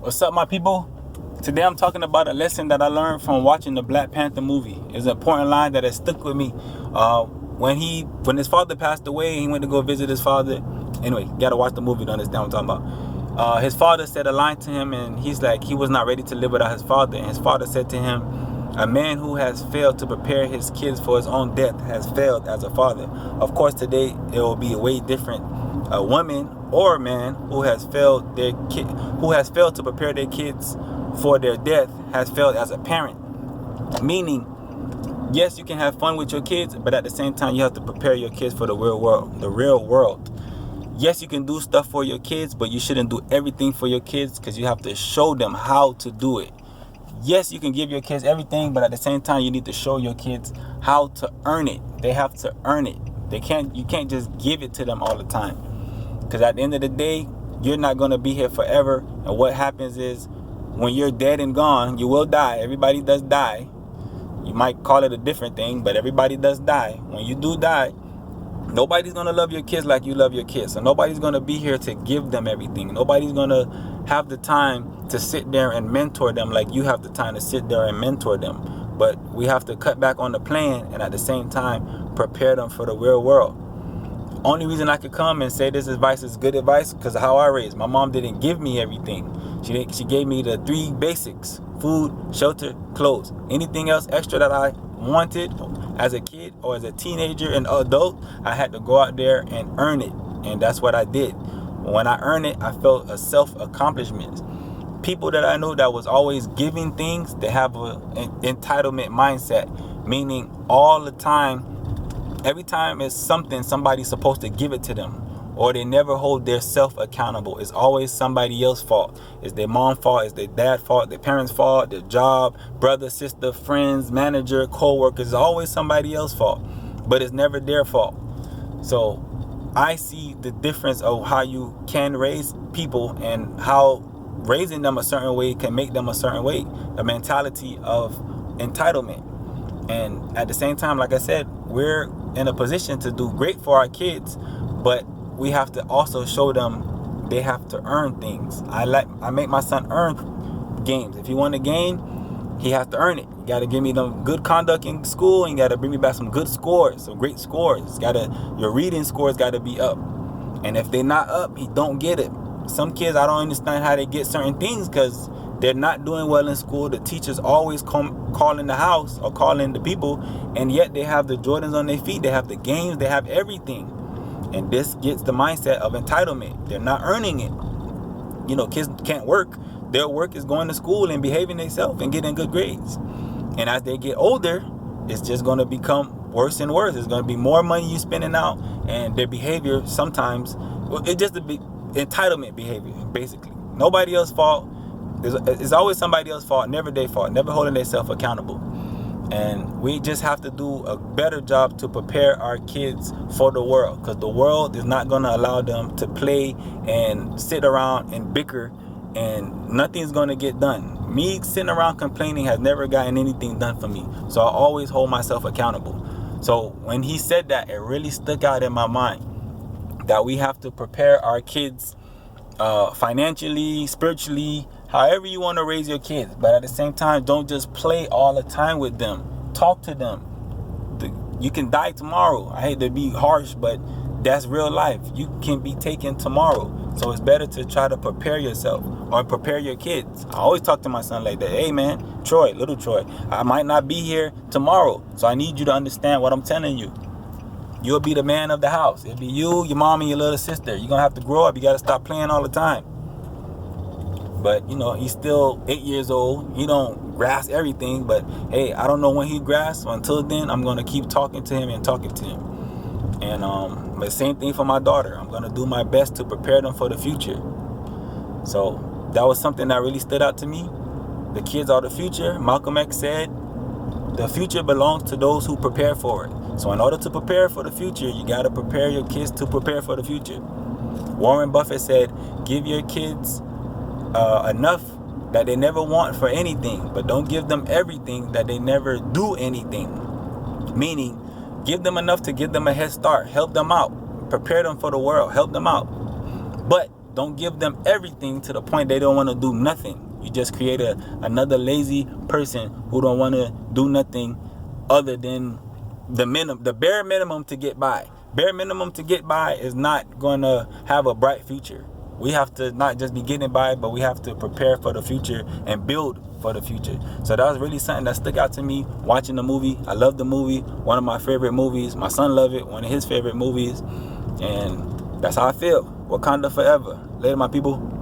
What's up, my people? Today I'm talking about a lesson that I learned from watching the Black Panther movie. It's an important line that has stuck with me. When his father passed away, he went to go visit his father. Anyway, you gotta watch the movie to understand what I'm talking about. His father said a line to him, and he's like, he was not ready to live without his father. And his father said to him, "A man who has failed to prepare his kids for his own death has failed as a father." Of course, today it will be a way different. A woman or a man who has failed to prepare their kids for their death has failed as a parent. Meaning, yes, you can have fun with your kids, but at the same time, you have to prepare your kids for the real world. Yes, you can do stuff for your kids, but you shouldn't do everything for your kids, because you have to show them how to do it. Yes, you can give your kids everything, but at the same time, you need to show your kids how to earn it. They have to earn it. You can't just give it to them all the time. Because at the end of the day, you're not going to be here forever. And what happens is, when you're dead and gone, you will die. Everybody does die. You might call it a different thing, but everybody does die. When you do die, nobody's going to love your kids like you love your kids. So nobody's going to be here to give them everything. Nobody's going to have the time to sit there and mentor them like you have the time to sit there and mentor them. But we have to cut back on the plan and at the same time prepare them for the real world. Only reason I could come and say this advice is good advice because of how I raised. My mom didn't give me everything. She gave me the 3 basics: food, shelter, clothes. Anything else extra that I wanted as a kid or as a teenager and adult, I had to go out there and earn it. And that's what I did. When I earned it, I felt a self-accomplishment. People that I know that was always giving things, they have an entitlement mindset, meaning all the time, every time it's something, somebody's supposed to give it to them. Or they never hold their self accountable. It's always somebody else's fault. It's their mom's fault, it's their dad's fault, their parents' fault, their job, brother, sister, friends, manager, co-workers. It's always somebody else's fault. But it's never their fault. So I see the difference of how you can raise people and how raising them a certain way can make them a certain way. The mentality of entitlement. And at the same time, like I said, we're in a position to do great for our kids, but we have to also show them they have to earn things. I make my son earn games. If he won a game, he has to earn it. You got to give me them good conduct in school, and you got to bring me back some good scores, some great scores. Your reading scores got to be up. And if they're not up, he don't get it. Some kids, I don't understand how they get certain things because they're not doing well in school. The teachers always call in the house or call in the people, and yet they have the Jordans on their feet. They have the games. They have everything. And this gets the mindset of entitlement. They're not earning it. You know, kids can't work. Their work is going to school and behaving themselves and getting good grades. And as they get older, it's just going to become worse and worse. It's going to be more money you spending out, and their behavior sometimes, it's just a big entitlement behavior, basically. Nobody else's fault. It's always somebody else's fault, never their fault, never holding themselves accountable. And we just have to do a better job to prepare our kids for the world, because the world is not going to allow them to play and sit around and bicker, and nothing's going to get done. Me sitting around complaining has never gotten anything done for me. So I always hold myself accountable. So when he said that, it really stuck out in my mind that we have to prepare our kids financially, spiritually, however you want to raise your kids. But at the same time, don't just play all the time with them. Talk to them. You can die tomorrow. I hate to be harsh, but that's real life. You can be taken tomorrow. So it's better to try to prepare yourself or prepare your kids. I always talk to my son like that. Hey man, little Troy, I might not be here tomorrow. So I need you to understand what I'm telling you. You'll be the man of the house. It'll be you, your mom, and your little sister. You're going to have to grow up. You got to stop playing all the time. But, you know, he's still 8 years old. He don't grasp everything. But, hey, I don't know when he grasps. Until then, I'm going to keep talking to him. And but same thing for my daughter. I'm going to do my best to prepare them for the future. So that was something that really stood out to me. The kids are the future. Malcolm X said, the future belongs to those who prepare for it. So in order to prepare for the future, you got to prepare your kids to prepare for the future. Warren Buffett said, give your kids enough that they never want for anything, but don't give them everything that they never do anything. Meaning, give them enough to give them a head start, help them out, prepare them for the world, help them out. But don't give them everything to the point they don't want to do nothing. You just create another lazy person who don't want to do nothing other than the bare minimum to get by. Bare minimum to get by is not going to have a bright future. We have to not just be getting by, but we have to prepare for the future and build for the future. So that was really something that stuck out to me watching the movie. I love the movie. One of my favorite movies. My son loved it. One of his favorite movies. And that's how I feel. Wakanda forever. Later, my people.